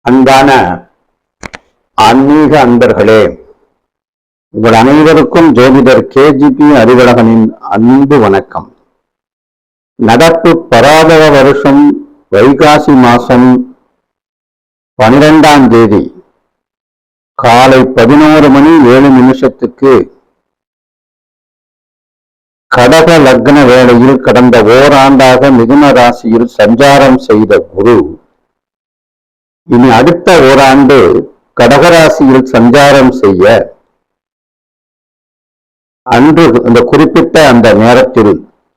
அன்பான ஆன்மீக அன்பர்களே, உங்கள் அனைவருக்கும் ஜோதிடர் கேஜிபி அறிவழகனின் அன்பு வணக்கம். நடப்பு பராபவ வருஷம் வைகாசி மாசம் 12ஆம் தேதி காலை 11:07 கடக லக்ன வேளையில் கடந்த ஓராண்டாக மிதுன ராசியில் சஞ்சாரம் செய்த குரு இனி அடுத்த ஓராண்டு கடகராசியில் சஞ்சாரம் செய்ய அன்று அந்த குறிப்பிட்ட அந்த நேரத்தில்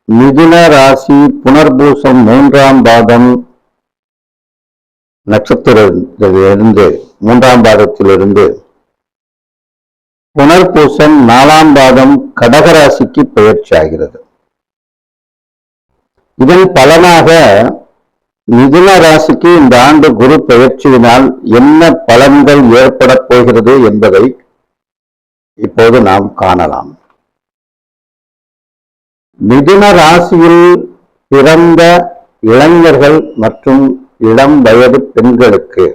மிதுன ராசி புனர்பூசம் 3ஆம் பாதம் நட்சத்திரத்திலிருந்து 3ஆம் பாதத்திலிருந்து புனர்பூசம் 4ஆம் பாதம் கடகராசிக்கு பெயர்ச்சி ஆகிறது. இதன் பலனாக மிதுன ராசிக்கு இந்த ஆண்டு குரு பெயர்ச்சியினால் என்ன பலன்கள் ஏற்பட போகிறது என்பதை இப்போது நாம் காணலாம். மிதுன ராசியில் பிறந்த இளைஞர்கள் மற்றும் இளம் வயது பெண்களுக்கு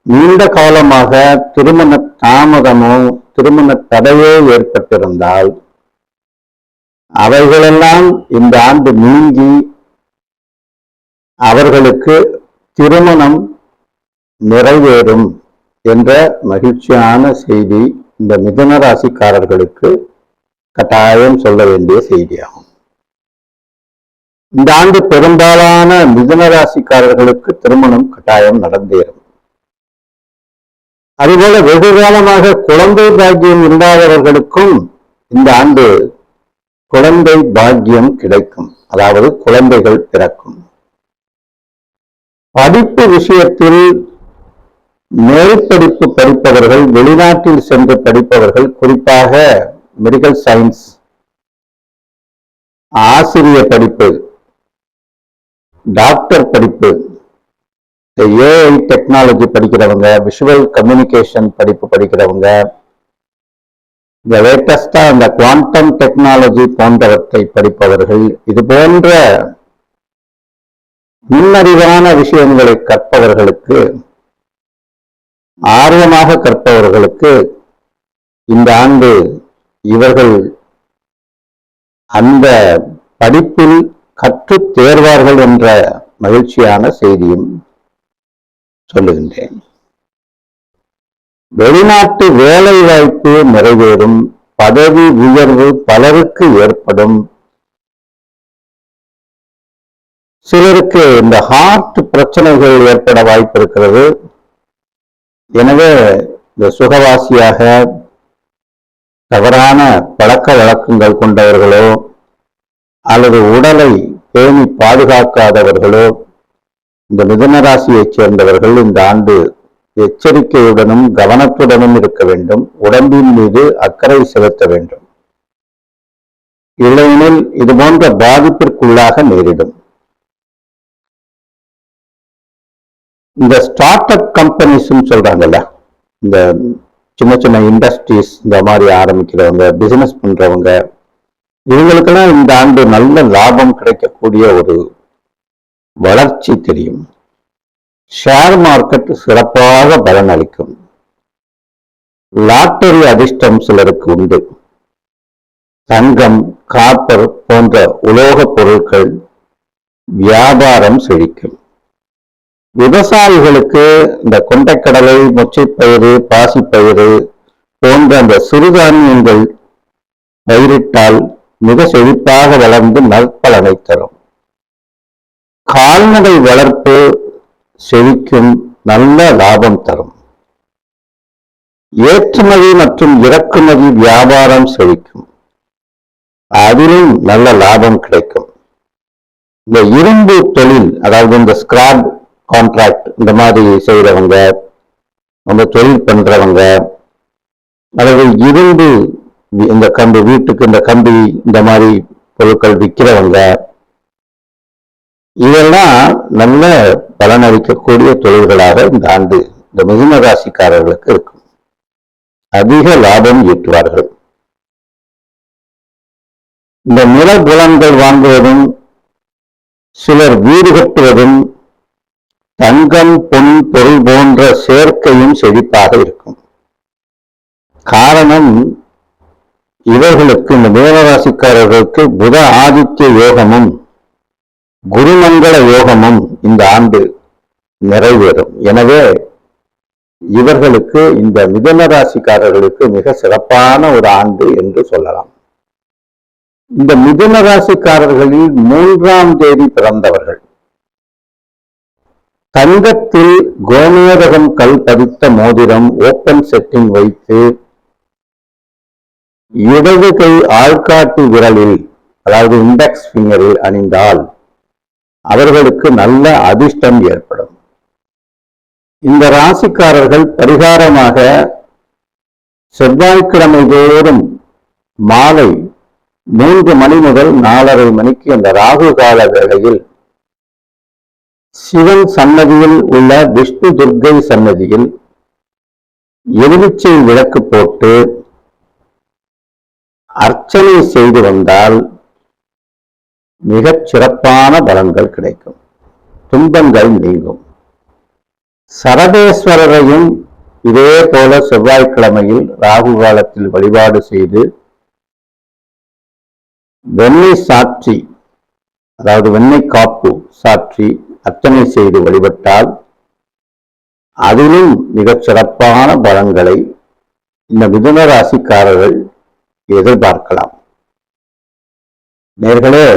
நீண்ட காலமாக திருமண தாமதமோ திருமண தடையோ ஏற்பட்டிருந்தால் அவைகளெல்லாம் இந்த ஆண்டு நீங்கி அவர்களுக்கு திருமணம் நிறைவேறும் என்ற மகிழ்ச்சியான செய்தி இந்த மிதுன ராசிக்காரர்களுக்கு கட்டாயம் சொல்ல வேண்டிய செய்தியாகும். இந்த ஆண்டு பெரும்பாலான மிதுன ராசிக்காரர்களுக்கு திருமணம் கட்டாயம் நடந்தேறும். அதுபோல வெகு காலமாக குழந்தை பாக்கியம் இல்லாதவர்களுக்கும் இந்த ஆண்டு குழந்தை பாக்கியம் கிடைக்கும், அதாவது குழந்தைகள் பிறக்கும். படிப்பு விஷயத்தில் மேற்படிப்பு படிப்பவர்கள், வெளிநாட்டில் சென்று படிப்பவர்கள், குறிப்பாக மெடிக்கல் சயின்ஸ், ஆசிரியர் படிப்பு, டாக்டர் படிப்பு, ஏஐ டெக்னாலஜி படிக்கிறவங்க, விஷுவல் கம்யூனிகேஷன் படிப்பு படிக்கிறவங்க, இந்த லேட்டஸ்டா இந்த குவாண்டம் டெக்னாலஜி போன்றவற்றை படிப்பவர்கள், இது போன்ற முன்னறிவான விஷயங்களை கற்பவர்களுக்கு, ஆர்வமாக கற்பவர்களுக்கு இந்த ஆண்டு இவர்கள் அந்த படிப்பில் கற்று தேர்வார்கள் என்ற மகிழ்ச்சியான செய்தியும் சொல்லுகின்றேன். வெளிநாட்டு வேலை வாய்ப்பு நிறைவேறும், பதவி உயர்வு பலருக்கு ஏற்படும். சிலருக்கு இந்த ஹார்ட் பிரச்சனைகள் ஏற்பட வாய்ப்பு இருக்கிறது. எனவே இந்த சுகவாசியாக தவறான பழக்க வழக்கங்கள் கொண்டவர்களோ அல்லது உடலை பேணி பாதுகாக்காதவர்களோ இந்த மிதுன ராசியைச் சேர்ந்தவர்கள் இந்த ஆண்டு எச்சரிக்கையுடனும் கவனத்துடனும் இருக்க வேண்டும். உடம்பின் மீது அக்கறை செலுத்த வேண்டும். இல்லையெனில் இது போன்ற பாதிப்பிற்குள்ளாக நேரிடும். இந்த ஸ்டார்ட் அப் கம்பெனிஸ் சொல்றாங்கல்ல, இந்த சின்ன சின்ன இண்டஸ்ட்ரீஸ் இந்த மாதிரி ஆரம்பிக்கிறவங்க, பிசினஸ் பண்றவங்க, இவங்களுக்கெல்லாம் இந்த ஆண்டு நல்ல லாபம் கிடைக்கக்கூடிய ஒரு வளர்ச்சி தெரியும். ஷேர் மார்க்கெட் சிறப்பாக பலனளிக்கும். லாட்டரி அதிர்ஷ்டம் சிலருக்கு உண்டு. தங்கம், காப்பர் போன்ற உலோக பொருட்கள் வியாபாரம் செழிக்கும். விவசாயிகளுக்கு இந்த கொண்டைக்கடலை, மொச்சைப்பயிறு, பாசிப்பயிறு போன்ற அந்த சிறுதானியங்கள் பயிரிட்டால் மிக செழிப்பாக வளர்ந்து நற்பலனை தரும். கால்நடை வளர்ப்பு செழிக்கும், நல்ல லாபம் தரும். ஏற்றுமதி மற்றும் இறக்குமதி வியாபாரம் செழிக்கும், அதிலும் நல்ல லாபம் கிடைக்கும். இந்த இரும்பு தொழில், அதாவது இந்த ஸ்கிராப் கான்ட்ராக்ட் இந்த மாதிரி செய்யறவங்க, நம்ம தொழில் பண்றவங்க, அல்லது இரும்பு இந்த கம்பி, வீட்டுக்கு இந்த கம்பி இந்த மாதிரி பொருட்கள் விற்கிறவங்க, இதெல்லாம் நல்ல பலனளிக்கக்கூடிய தொழில்களாக இந்த ஆண்டு இந்த மிதுன ராசிக்காரர்களுக்கு இருக்கும். அதிக லாபம் ஈட்டுவார்கள். இந்த நிலபுலன்கள் வாங்குவதும், சிலர் வீடு கட்டுவதும், தங்கம், பொன், பொருள் போன்ற சேர்க்கையும் செழிப்பாக இருக்கும். காரணம், இவர்களுக்கு, இந்த மீனராசிக்காரர்களுக்கு புத ஆதித்ய யோகமும் குருமங்கள யோகமும் இந்த ஆண்டு நிறைவேறும். எனவே இவர்களுக்கு, இந்த மிதுன ராசிக்காரர்களுக்கு மிக சிறப்பான ஒரு ஆண்டு என்று சொல்லலாம். இந்த மிதுன ராசிக்காரர்களில் 3ஆம் தேதி பிறந்தவர்கள் தங்கத்தில் கோமேதகம் கல் பதித்த மோதிரம் ஓப்பன் செட்டிங் வைத்து இடது கை ஆள்காட்டி விரலில், அதாவது இண்டெக்ஸ் ஃபிங்கரில் அணிந்தால் அவர்களுக்கு நல்ல அதிர்ஷ்டம் ஏற்படும். இந்த ராசிக்காரர்கள் பரிகாரமாக செவ்வாய்க்கிழமை தோறும் மாலை 3 மணி முதல் 4:30 மணிக்கு அந்த ராகு கால வேளையில் சிவன் சன்னதியில் உள்ள விஷ்ணு துர்க்கை சன்னதியில் எலுமிச்சை விளக்கு போட்டு அர்ச்சனை செய்து வந்தால் மிகச் சிறப்பான பலன்கள் கிடைக்கும், துன்பங்கள் நீங்கும். சரபேஸ்வரரையும் இதே போல செவ்வாய்க்கிழமையில் ராகு காலத்தில் வழிபாடு செய்து வெண்ணெய் சாற்றி, அதாவது வெண்ணெய் காப்பு சாற்றி அர்ச்சனை செய்து வழிபட்டால் அதிலும் மிகச் சிறப்பான பலன்களை இந்த மிதுன ராசிக்காரர்கள் எதிர்பார்க்கலாம். நேர்களே,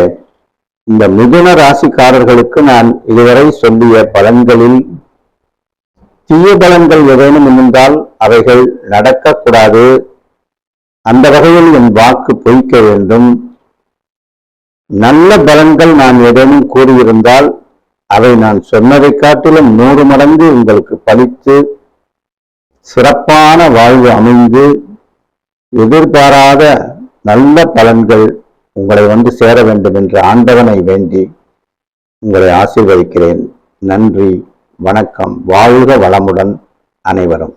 இந்த மிதுன ராசிக்காரர்களுக்கு நான் இதுவரை சொல்லிய பலன்களில் தீய பலன்கள் ஏதேனும் இருந்தால் அவைகள் நடக்கக்கூடாது. அந்த வகையில் என் வாக்கு பொய்க்க வேண்டும். நல்ல பலன்கள் நான் ஏதேனும் கூறியிருந்தால் அவை நான் சொன்னதை காட்டிலும் 100 மடங்கு உங்களுக்கு பலித்து சிறப்பான வாழ்வு அமைந்து எதிர்பாராத நல்ல பலன்கள் உங்களை வந்து சேர வேண்டும் என்று ஆண்டவனை வேண்டி உங்களை ஆசீர்வதிக்கிறேன். நன்றி, வணக்கம். வாழ்க வளமுடன் அனைவரும்.